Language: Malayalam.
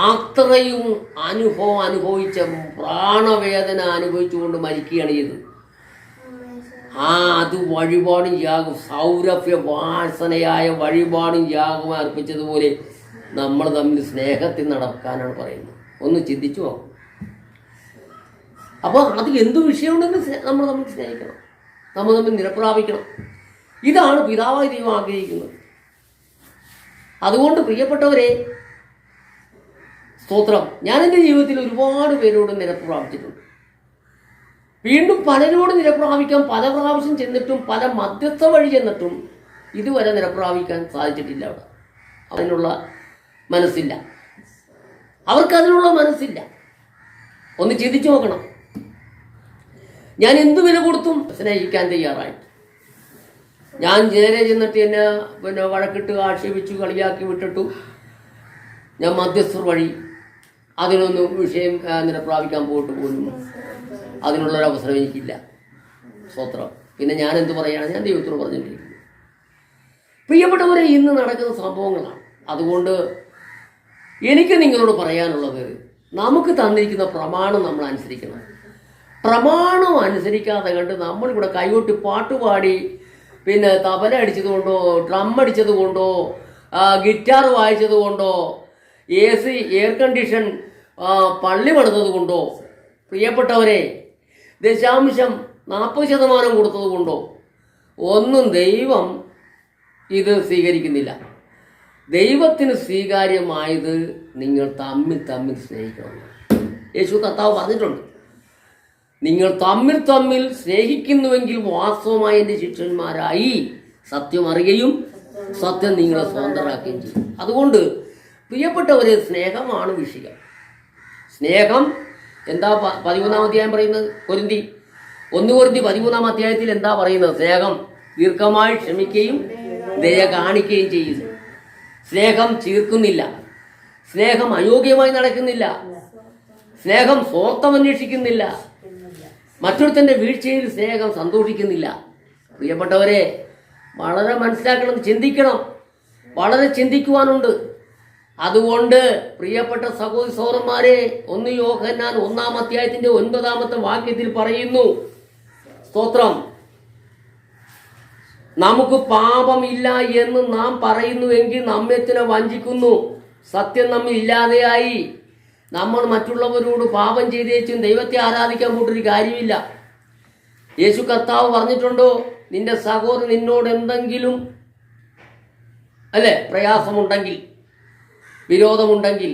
അത്രയും അനുഭവിച്ച പ്രാണവേദന അനുഭവിച്ചുകൊണ്ട് മരിക്കുകയാണ് ചെയ്തത്. അത് വഴിപാടും യാഗം, സൗരഭ്യ വാസനയായ വഴിപാടും യാഗം അർപ്പിച്ചതുപോലെ നമ്മൾ തമ്മിൽ സ്നേഹത്തിൽ നടക്കാനാണ് പറയുന്നത്. ഒന്ന് ചിന്തിച്ചു നോക്കും. അപ്പോൾ അത് എന്തു വിഷയമുണ്ടെങ്കിൽ നമ്മൾ തമ്മിൽ സ്നേഹിക്കണം, നമ്മൾ തമ്മിൽ നിരപ്രാപിക്കണം. ഇതാണ് പിതാവായി ദൈവം ആഗ്രഹിക്കുന്നത്. അതുകൊണ്ട് പ്രിയപ്പെട്ടവരെ, സ്തോത്രം, ഞാൻ എൻ്റെ ജീവിതത്തിൽ ഒരുപാട് പേരോട് നിരപ്പ് പ്രാപിച്ചിട്ടുണ്ട്. വീണ്ടും പലരോട് നിരപ്രാപിക്കാൻ പല പ്രാവശ്യം ചെന്നിട്ടും പല മധ്യസ്ഥ വഴി ചെന്നിട്ടും ഇതുവരെ നിരപ്രാപിക്കാൻ സാധിച്ചിട്ടില്ല. അതിനുള്ള മനസ്സില്ല, അവർക്കതിനുള്ള മനസ്സില്ല. ഒന്ന് ചിന്തിച്ചു നോക്കണം. ഞാൻ എന്തു വില കൊടുത്തും സ്നേഹിക്കാൻ തയ്യാറായിട്ട്, ഞാൻ നേരെ ചെന്നിട്ട് എന്നെ വഴക്കിട്ട് ആക്ഷേപിച്ചു കളിയാക്കി വിട്ടിട്ടു ഞാൻ മധ്യസ്ഥർ വഴി അതിനൊന്നും വിഷയം നിരപ്രാപിക്കാൻ പോയിട്ട് പോലും അതിനുള്ളൊരവസരം എനിക്കില്ല. സ്തോത്രം. പിന്നെ ഞാൻ എന്ത് പറയുകയാണ്? ഞാൻ ദൈവത്തോട് പറഞ്ഞുകൊണ്ടിരിക്കുന്നു. പ്രിയപ്പെട്ടവരെ, ഇന്ന് നടക്കുന്ന സംഭവങ്ങളാണ്. അതുകൊണ്ട് എനിക്ക് നിങ്ങളോട് പറയാനുള്ളത്, നമുക്ക് തന്നിരിക്കുന്ന പ്രമാണം നമ്മൾ അനുസരിക്കണം. പ്രമാണം അനുസരിക്കാതെ കണ്ട് നമ്മളിവിടെ കൈകൊട്ടി പാട്ടുപാടി, പിന്നെ തബല അടിച്ചതുകൊണ്ടോ ഡ്രം അടിച്ചത് കൊണ്ടോ ഗിറ്റാർ വായിച്ചത് കൊണ്ടോ AC എയർ കണ്ടീഷൻ പള്ളി പണിതത് കൊണ്ടോ, പ്രിയപ്പെട്ടവരെ, ദശാംശം 40% കൊടുത്തത് കൊണ്ടോ ഒന്നും ദൈവം ഇത് സ്വീകരിക്കുന്നില്ല. ദൈവത്തിന് സ്വീകാര്യമായത് നിങ്ങൾ തമ്മിൽ സ്നേഹിക്കണം. യേശു കർത്താവ് പറഞ്ഞിട്ടുണ്ട്, നിങ്ങൾ തമ്മിൽ സ്നേഹിക്കുന്നുവെങ്കിൽ വാസ്തവമായ എൻ്റെ ശിഷ്യന്മാരായി, സത്യം അറിയുകയും സത്യം നിങ്ങളെ സ്വതന്ത്രരാക്കുകയും ചെയ്യും. അതുകൊണ്ട് പ്രിയപ്പെട്ടവരെ, സ്നേഹമാണ് വിഷയം. സ്നേഹം എന്താ 13-ാം അധ്യായം പറയുന്നത്? 1 കൊരിന്തി 13-ാം അധ്യായത്തിൽ എന്താ പറയുന്നത്? സ്നേഹം ദീർഘമായി ക്ഷമിക്കുകയും ദയ കാണിക്കുകയും ചെയ്യുന്നു. സ്നേഹം ചീർക്കുന്നില്ല, സ്നേഹം അയോഗ്യമായി നടക്കുന്നില്ല, സ്നേഹം സ്വാർത്ഥം അന്വേഷിക്കുന്നില്ല, മറ്റൊരുത്തൻ്റെ വീഴ്ചയിൽ സ്നേഹം സന്തോഷിക്കുന്നില്ല. പ്രിയപ്പെട്ടവരെ, വളരെ മനസ്സിലാക്കണം, ചിന്തിക്കണം, വളരെ ചിന്തിക്കുവാനുണ്ട്. അതുകൊണ്ട് പ്രിയപ്പെട്ട സഹോദരി സഹോദരന്മാരെ, 1 യോഹന്നാൻ 1-ാം അധ്യായത്തിന്റെ 9-ാമത്തെ വാക്യത്തിൽ പറയുന്നു, സ്തോത്രം, നമുക്ക് പാപമില്ല എന്ന് നാം പറയുന്നുവെങ്കിൽ നമ്മെ തന്നെ വഞ്ചിക്കുന്നു, സത്യം നമ്മിൽ ഇല്ലാതെയായി. നമ്മൾ മറ്റുള്ളവരോട് പാപം ചെയ്തേച്ചും ദൈവത്തെ ആരാധിക്കാൻ പോട്ടൊരു കാര്യമില്ല. യേശു കർത്താവ് പറഞ്ഞിട്ടുണ്ടോ, നിന്റെ സഹോദരൻ നിന്നോട് എന്തെങ്കിലും പ്രയാസമുണ്ടെങ്കിൽ, വിരോധമുണ്ടെങ്കിൽ